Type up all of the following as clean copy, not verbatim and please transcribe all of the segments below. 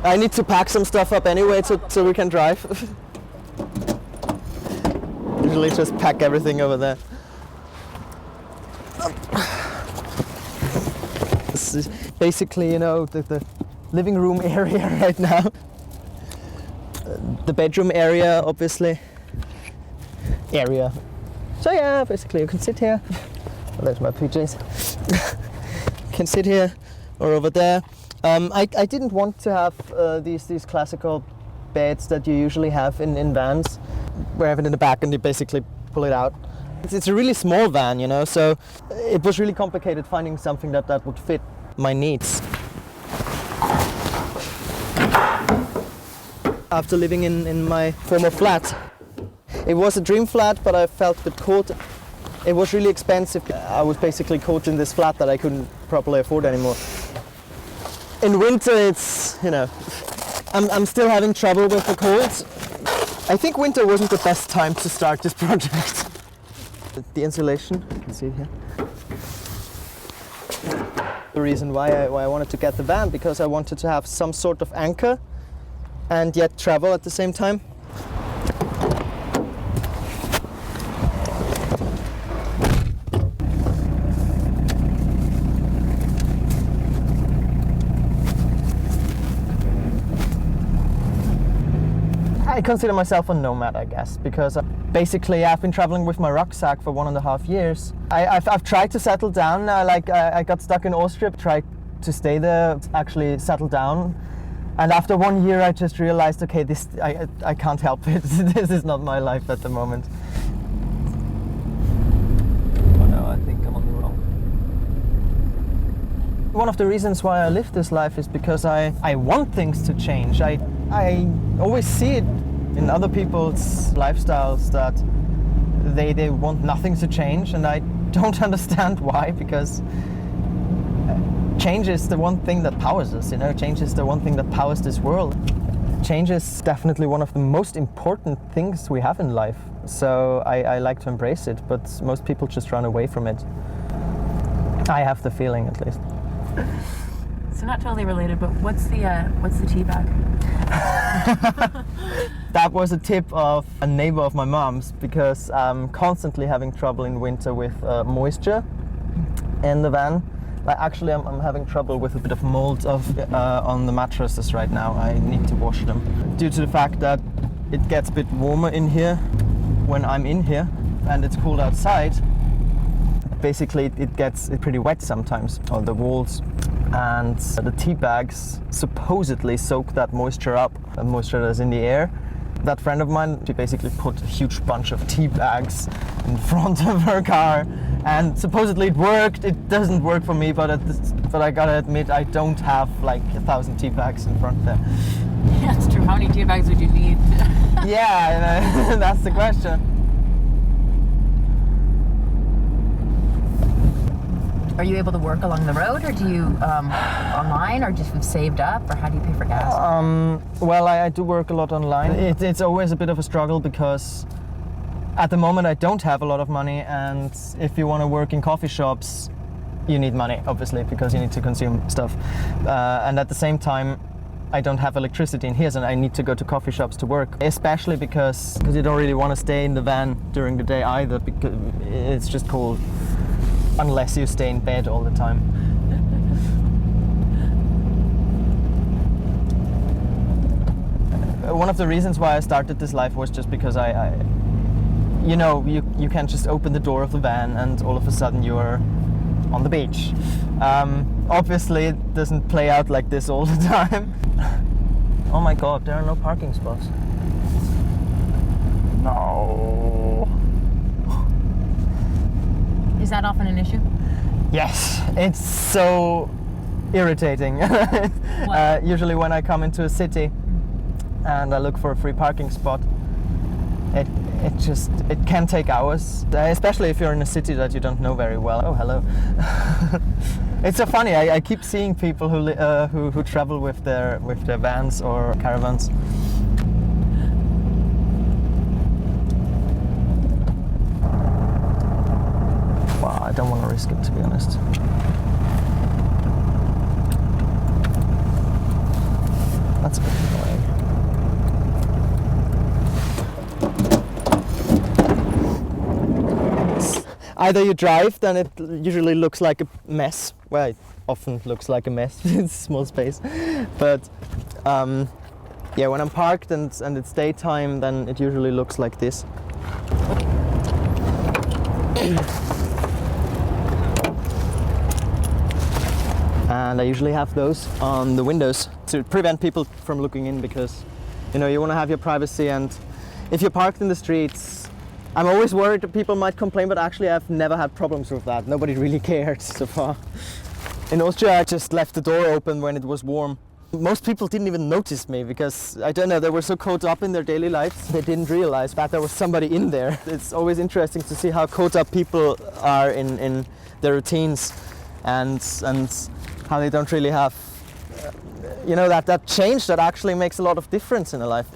I need to pack some stuff up anyway so we can drive. Usually just pack everything over there. This is basically, you know, the living room area right now. The bedroom area, obviously. So yeah, basically you can sit here. Oh, there's my PJs. You can sit here or over there. I didn't want to have these classical beds that you usually have in vans, where you have it in the back and you basically pull it out. It's a really small van, you know, so it was really complicated finding something that would fit my needs. After living in my former flat, it was a dream flat, but I felt a bit caught. It was really expensive. I was basically caught in this flat that I couldn't properly afford anymore. In winter, it's, you know, I'm still having trouble with the colds. I think winter wasn't the best time to start this project. The insulation, you can see it here. The reason why I wanted to get the van, because I wanted to have some sort of anchor and yet travel at the same time. I consider myself a nomad, I guess, because basically I've been traveling with my rucksack for 1.5 years. I've tried to settle down. I got stuck in Austria, tried to stay there, actually settle down. And after 1 year I just realized, okay, I can't help it. This is not my life at the moment. Oh no, I think I'm on the wrong. One of the reasons why I live this life is because I want things to change. I always see it in other people's lifestyles that they want nothing to change, and I don't understand why, because change is the one thing that powers us, you know, change is the one thing that powers this world. Change is definitely one of the most important things we have in life, so I like to embrace it, but most people just run away from it. I have the feeling, at least. So not totally related, but what's the tea bag? That was a tip of a neighbor of my mom's, because I'm constantly having trouble in winter with moisture in the van. Actually, I'm having trouble with a bit of mold on the mattresses right now. I need to wash them. Due to the fact that it gets a bit warmer in here when I'm in here and it's cold outside, basically it gets pretty wet sometimes on the walls. And the tea bags supposedly soak that moisture up, the moisture that's in the air. That friend of mine, she basically put a huge bunch of tea bags in front of her car, and supposedly it worked. It doesn't work for me, but I gotta admit, I don't have like 1,000 tea bags in front there. Yeah, that's true. How many tea bags would you need? Yeah, that's the question. Are you able to work along the road, or do you online, or just saved up, or how do you pay for gas? Well, I do work a lot online. It's always a bit of a struggle, because at the moment I don't have a lot of money, and if you want to work in coffee shops, you need money, obviously, because you need to consume stuff. And at the same time, I don't have electricity in here, so I need to go to coffee shops to work, especially because you don't really want to stay in the van during the day either, because it's just cold. Unless you stay in bed all the time. One of the reasons why I started this life was just because you know, you can just open the door of the van and all of a sudden you're on the beach. Obviously it doesn't play out like this all the time. Oh my god, there are no parking spots. No. Is that often an issue? Yes, it's so irritating. Usually when I come into a city and I look for a free parking spot, it can take hours, especially if you're in a city that you don't know very well. Oh, hello. It's so funny. I keep seeing people who travel with their vans or caravans. I don't want to risk it, to be honest. That's a bit annoying. Either you drive, then it usually looks like a mess. Well, it often looks like a mess. It's a small space. But yeah, when I'm parked and it's daytime, then it usually looks like this. And I usually have those on the windows to prevent people from looking in, because you know, you want to have your privacy. And if you're parked in the streets, I'm always worried that people might complain, but actually I've never had problems with that. Nobody really cared so far. In Austria, I just left the door open when it was warm. Most people didn't even notice me because, I don't know, they were so caught up in their daily lives, they didn't realize that there was somebody in there. It's always interesting to see how caught up people are in their routines and how they don't really have, you know, that change that actually makes a lot of difference in a life.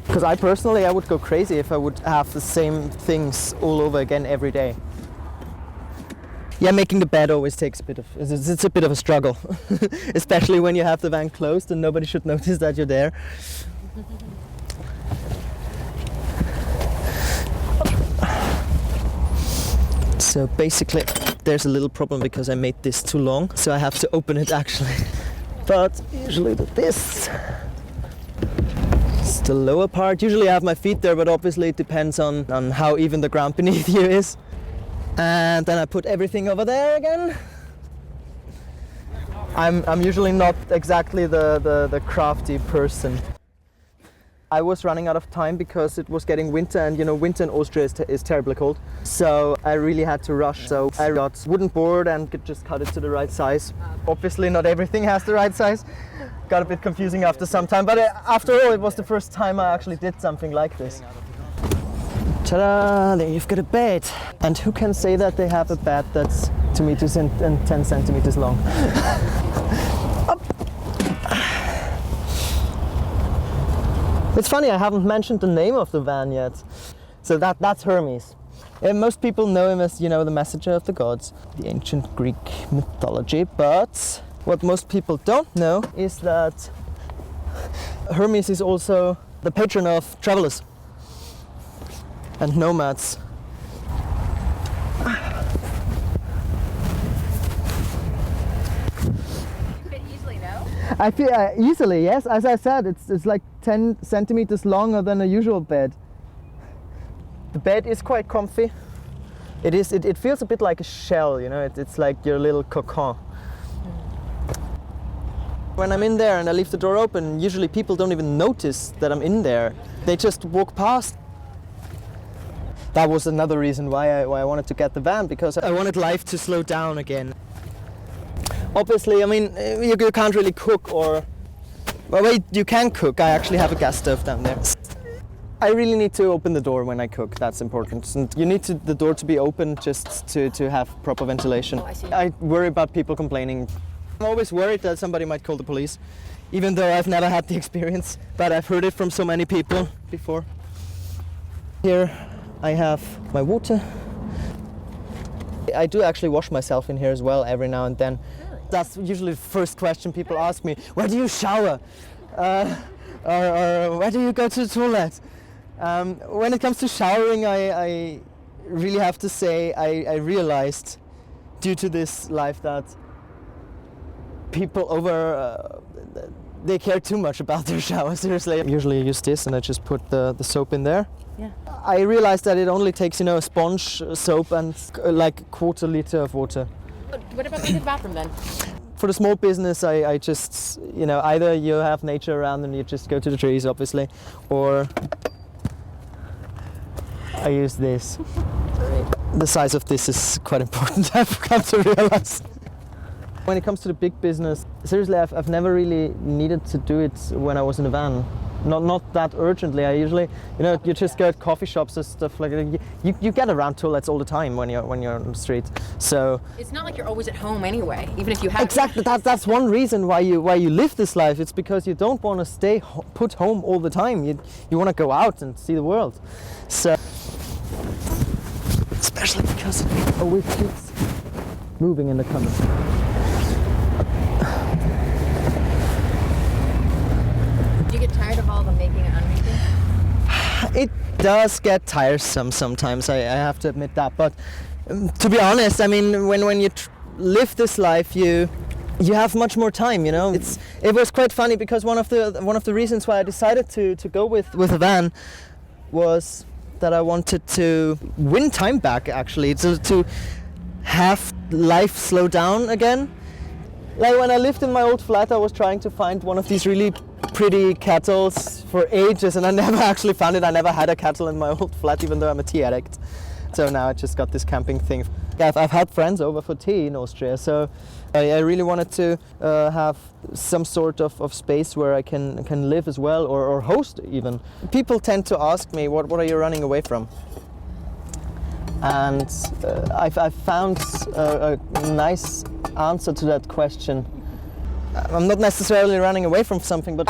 Because I personally, I would go crazy if I would have the same things all over again every day. Yeah, making the bed always takes a bit of, it's a bit of a struggle, especially when you have the van closed and nobody should notice that you're there. So basically, there's a little problem because I made this too long, so I have to open it actually. But usually this. It's the lower part. Usually I have my feet there, but obviously it depends on how even the ground beneath you is. And then I put everything over there again. I'm usually not exactly the crafty person. I was running out of time because it was getting winter, and you know, winter in Austria is terribly cold. So I really had to rush. So I got wooden board and could just cut it to the right size. Obviously not everything has the right size. Got a bit confusing after some time, but after all, it was the first time I actually did something like this. Ta-da! There you've got a bed. And who can say that they have a bed that's 2 meters and 10 centimeters long? Up. It's funny, I haven't mentioned the name of the van yet. So that's Hermes. Most people know him as, you know, the messenger of the gods, the ancient Greek mythology. But what most people don't know is that Hermes is also the patron of travelers and nomads. You fit easily, no? I feel easily, yes. As I said, it's like 10 centimeters longer than a usual bed. The bed is quite comfy. It feels a bit like a shell, you know. It's like your little cocon. When I'm in there and I leave the door open, usually people don't even notice that I'm in there. They just walk past. That was another reason why I wanted to get the van, because I wanted life to slow down again. Obviously, I mean, you can't really cook, or... Well, wait, you can cook. I actually have a gas stove down there. I really need to open the door when I cook, that's important. And you need the door to be open just to have proper ventilation. Oh, I see. I worry about people complaining. I'm always worried that somebody might call the police, even though I've never had the experience, but I've heard it from so many people before. Here I have my water. I do actually wash myself in here as well every now and then. Really? That's usually the first question people ask me. Where do you shower? Or where do you go to the toilet? When it comes to showering, I really have to say I realized due to this life that people they care too much about their shower, seriously. Usually I use this and I just put the soap in there. Yeah. I realized that it only takes, you know, a sponge, soap and like a quarter liter of water. What about the bathroom then? For the small business, I just, you know, either you have nature around and you just go to the trees, obviously, or I use this. The size of this is quite important, I've come to realize. When it comes to the big business, seriously, I've never really needed to do it when I was in a van. Not that urgently. I usually, you know, you just go to coffee shops and stuff like that. You get around toilets all the time when you're on the street. So It's not like you're always at home anyway, even if you have. exactly, that's one reason why you live this life. It's because you don't want to stay put home all the time. You want to go out and see the world. So especially because it always keeps moving in the comments. making it unreaching? It does get tiresome sometimes, I have to admit that. But to be honest, I mean, when you live this life, you have much more time, you know. It was quite funny because one of the reasons why I decided to go with a van was that I wanted to win time back, actually, to have life slow down again. Like when I lived in my old flat, I was trying to find one of these really pretty kettles for ages, and I never actually found it. I never had a kettle in my old flat, even though I'm a tea addict. So now I just got this camping thing. Yeah, I've had friends over for tea in Austria, so I really wanted to have some sort of space where I can live as well, or host even. People tend to ask me, what are you running away from? And I've found a nice answer to that question. I'm not necessarily running away from something, but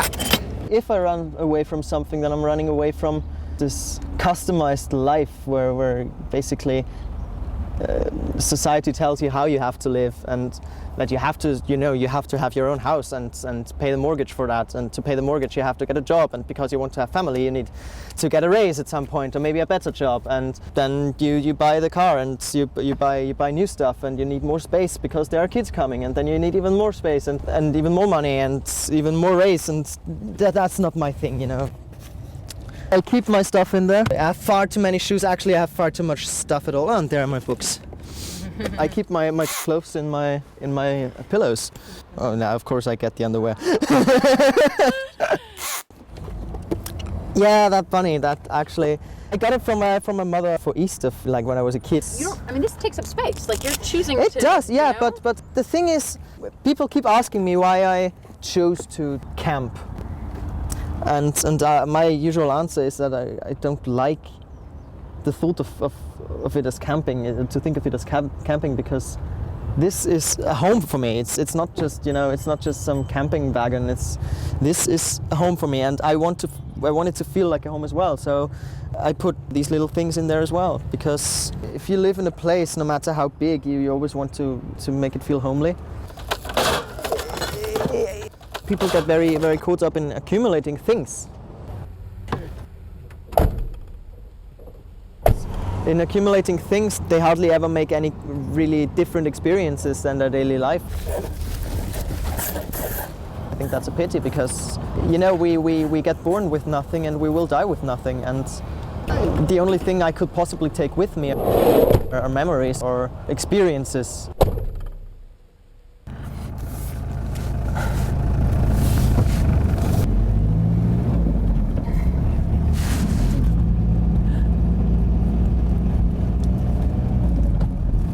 if I run away from something, then I'm running away from this customized life where basically society tells you how you have to live, and that you have to, you have to have your own house and pay the mortgage for that, and to pay the mortgage you have to get a job, and because you want to have family you need to get a raise at some point, or maybe a better job, and then you buy the car, and you buy new stuff, and you need more space because there are kids coming, and then you need even more space and even more money and even more raise, and that's not my thing, you know. I keep my stuff in there. I have far too many shoes. Actually, I have far too much stuff at all. And there are my books. I keep my clothes in my pillows. Oh, now of course I get the underwear. Yeah, that bunny. That actually, I got it from my mother for Easter, like when I was a kid. I mean, this takes up space. Like you're choosing. It does, yeah. You know? But the thing is, people keep asking me why I chose to camp. And my usual answer is that I don't like the thought of it as camping, to think of it as camping, because this is a home for me. It's not just, it's not just some camping wagon. This is a home for me, and I want it to feel like a home as well. So I put these little things in there as well, because if you live in a place, no matter how big, you always want to make it feel homely. People get very, very caught up in accumulating things. In accumulating things, they hardly ever make any really different experiences than their daily life. I think that's a pity, because, we get born with nothing and we will die with nothing, and the only thing I could possibly take with me are memories or experiences.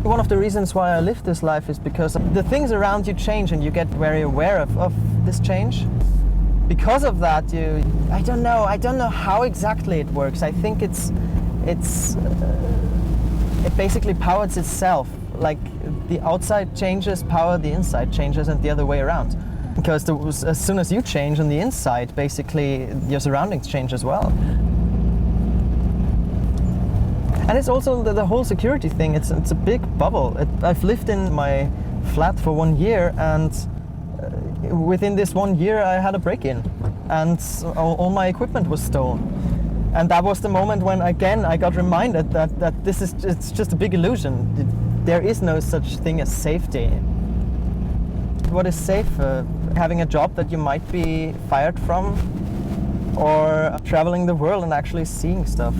One of the reasons why I live this life is because the things around you change, and you get very aware of this change. Because of that, I don't know how exactly it works. I think it basically powers itself. Like the outside changes, power the inside changes, and the other way around. Because as soon as you change on the inside, basically your surroundings change as well. And it's also the whole security thing. It's a big bubble. I've lived in my flat for 1 year, and within this 1 year I had a break-in, and all my equipment was stolen. And that was the moment when again I got reminded that it's just a big illusion. There is no such thing as safety. What is safe? Having a job that you might be fired from, or traveling the world and actually seeing stuff.